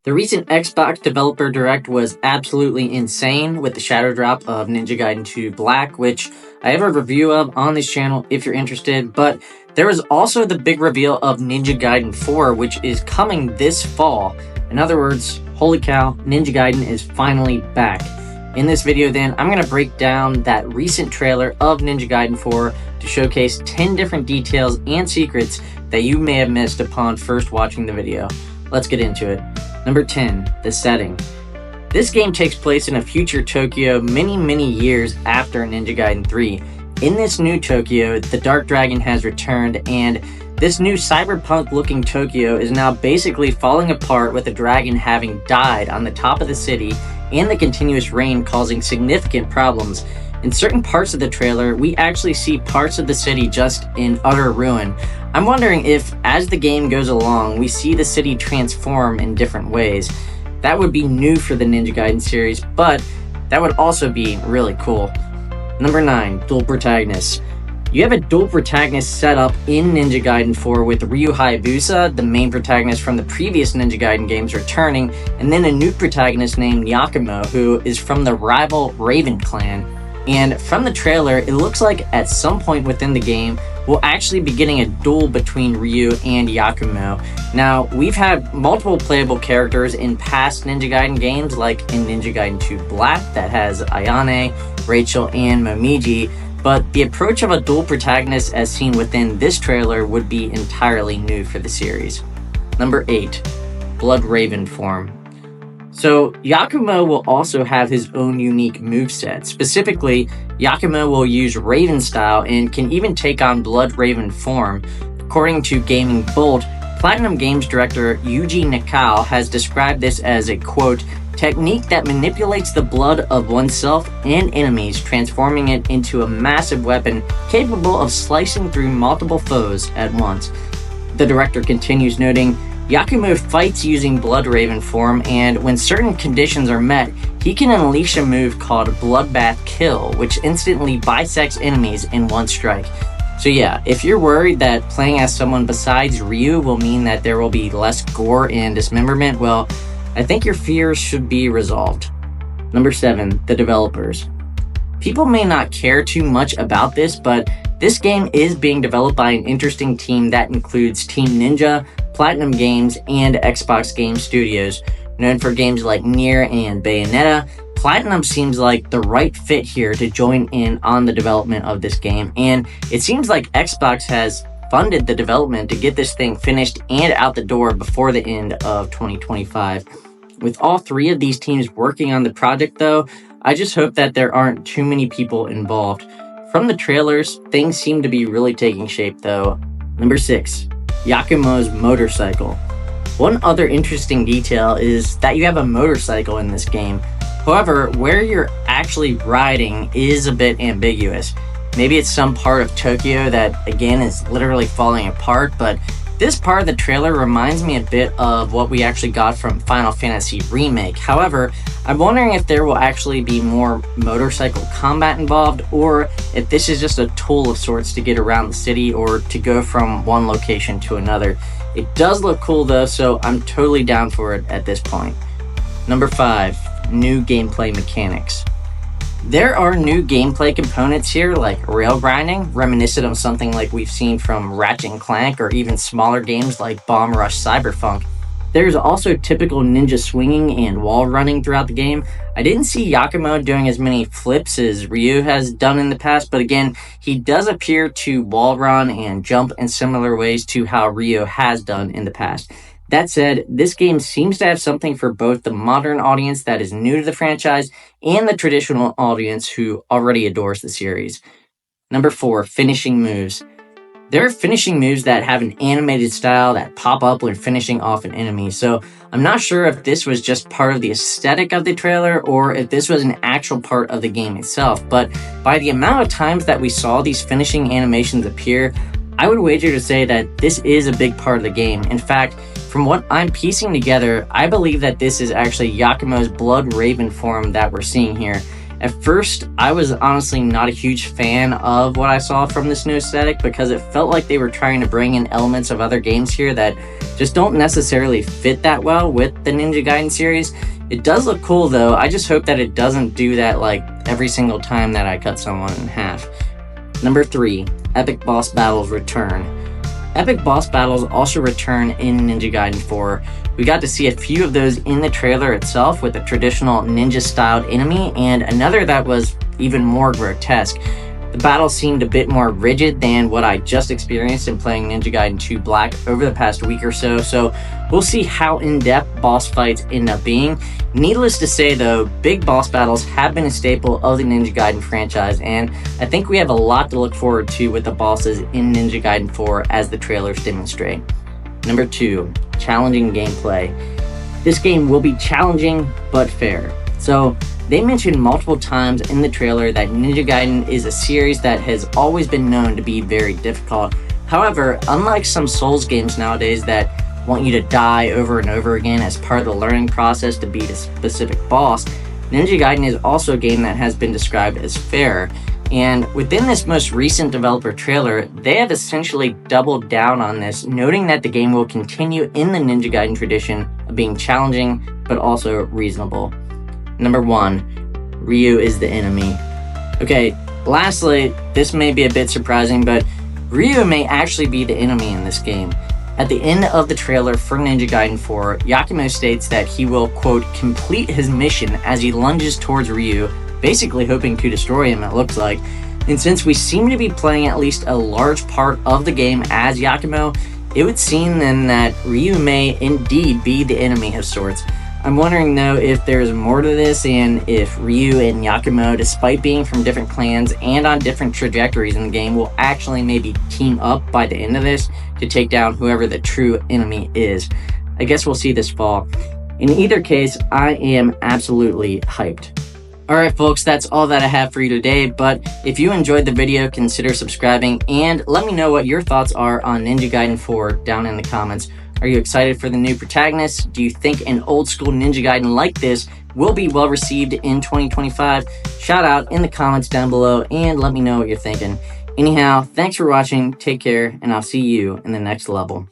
The recent Xbox Developer Direct was absolutely insane with the shadow drop of Ninja Gaiden 2 Black, which I have a review of on this channel if you're interested, but there was also the big reveal of Ninja Gaiden 4, which is coming this fall. In other words, holy cow, Ninja Gaiden is finally back. In this video then, I'm going to break down that recent trailer of Ninja Gaiden 4 to showcase 10 different details and secrets that you may have missed upon first watching the video. Let's get into it. Number 10, the setting. This game takes place in a future Tokyo many years after Ninja Gaiden 3. In this new Tokyo, the Dark Dragon has returned, and this new cyberpunk looking Tokyo is now basically falling apart with the dragon having died on the top of the city and the continuous rain causing significant problems. In certain parts of the trailer, we actually see parts of the city just in utter ruin. I'm wondering if, as the game goes along, we see the city transform in different ways. That would be new for the Ninja Gaiden series, but that would also be really cool. Number 9, dual protagonists. You have a dual protagonist set up in Ninja Gaiden 4 with Ryu Hayabusa, the main protagonist from the previous Ninja Gaiden games, returning, and then a new protagonist named Yakumo, who is from the rival Raven clan. And from the trailer, it looks like at some point within the game, we'll actually be getting a duel between Ryu and Yakumo. Now, we've had multiple playable characters in past Ninja Gaiden games, like in Ninja Gaiden 2 Black, that has Ayane, Rachel, and Momiji, but the approach of a dual protagonist as seen within this trailer would be entirely new for the series. Number 8, Blood Raven form. So, Yakumo will also have his own unique moveset. Specifically, Yakumo will use Raven style and can even take on Blood Raven form. According to Gaming Bolt, Platinum Games director Yuji Nakao has described this as a, quote, technique that manipulates the blood of oneself and enemies, transforming it into a massive weapon capable of slicing through multiple foes at once. The director continues, noting, Yakumo fights using Blood Raven form, and when certain conditions are met, he can unleash a move called Bloodbath Kill, which instantly bisects enemies in one strike. So yeah, if you're worried that playing as someone besides Ryu will mean that there will be less gore and dismemberment, well, I think your fears should be resolved. Number 7, the developers. People may not care too much about this, but this game is being developed by an interesting team that includes Team Ninja, Platinum Games, and Xbox Game Studios. Known for games like Nier and Bayonetta, Platinum seems like the right fit here to join in on the development of this game, and it seems like Xbox has funded the development to get this thing finished and out the door before the end of 2025. With all three of these teams working on the project though, I just hope that there aren't too many people involved. From the trailers, things seem to be really taking shape though. Number 6, Yakumo's motorcycle. One other interesting detail is that you have a motorcycle in this game. However, where you're actually riding is a bit ambiguous. Maybe it's some part of Tokyo that, again, is literally falling apart, but this part of the trailer reminds me a bit of what we actually got from Final Fantasy Remake. However, I'm wondering if there will actually be more motorcycle combat involved, or if this is just a tool of sorts to get around the city or to go from one location to another. It does look cool though, so I'm totally down for it at this point. Number 5, new gameplay mechanics. There are new gameplay components here like rail grinding, reminiscent of something like we've seen from Ratchet & Clank or even smaller games like Bomb Rush Cyberpunk. There's also typical ninja swinging and wall running throughout the game. I didn't see Yakumo doing as many flips as Ryu has done in the past, but again, he does appear to wall run and jump in similar ways to how Ryu has done in the past. That said, this game seems to have something for both the modern audience that is new to the franchise and the traditional audience who already adores the series. Number 4, finishing moves. There are finishing moves that have an animated style that pop up when finishing off an enemy, so I'm not sure if this was just part of the aesthetic of the trailer or if this was an actual part of the game itself, but by the amount of times that we saw these finishing animations appear, I would wager to say that this is a big part of the game. In fact, from what I'm piecing together, I believe that this is actually Yakumo's Blood Raven form that we're seeing here. At first, I was honestly not a huge fan of what I saw from this new aesthetic because it felt like they were trying to bring in elements of other games here that just don't necessarily fit that well with the Ninja Gaiden series. It does look cool though. I just hope that it doesn't do that like every single time that I cut someone in half. Number 3, epic boss battles return. Epic boss battles also return in Ninja Gaiden 4. We got to see a few of those in the trailer itself with a traditional ninja-styled enemy and another that was even more grotesque. The battle seemed a bit more rigid than what I just experienced in playing Ninja Gaiden 2 Black over the past week or so we'll see how in-depth boss fights end up being. Needless to say though, big boss battles have been a staple of the Ninja Gaiden franchise, and I think we have a lot to look forward to with the bosses in Ninja Gaiden 4 as the trailers demonstrate. Number 2, challenging gameplay. This game will be challenging but fair. So, they mentioned multiple times in the trailer that Ninja Gaiden is a series that has always been known to be very difficult. However, unlike some Souls games nowadays that want you to die over and over again as part of the learning process to beat a specific boss, Ninja Gaiden is also a game that has been described as fair. And within this most recent developer trailer, they have essentially doubled down on this, noting that the game will continue in the Ninja Gaiden tradition of being challenging but also reasonable. Number 1, Ryu is the enemy. Okay, lastly, this may be a bit surprising, but Ryu may actually be the enemy in this game. At the end of the trailer for Ninja Gaiden 4, Yakumo states that he will, quote, complete his mission as he lunges towards Ryu, basically hoping to destroy him, it looks like. And since we seem to be playing at least a large part of the game as Yakumo, it would seem then that Ryu may indeed be the enemy of sorts. I'm wondering though if there's more to this and if Ryu and Yakumo, despite being from different clans and on different trajectories in the game, will actually maybe team up by the end of this to take down whoever the true enemy is. I guess we'll see this fall. In either case, I am absolutely hyped. Alright folks, that's all that I have for you today, but if you enjoyed the video, consider subscribing and let me know what your thoughts are on Ninja Gaiden 4 down in the comments. Are you excited for the new protagonists? Do you think an old school Ninja Gaiden like this will be well received in 2025? Shout out in the comments down below and let me know what you're thinking. Anyhow, thanks for watching, take care, and I'll see you in the next level.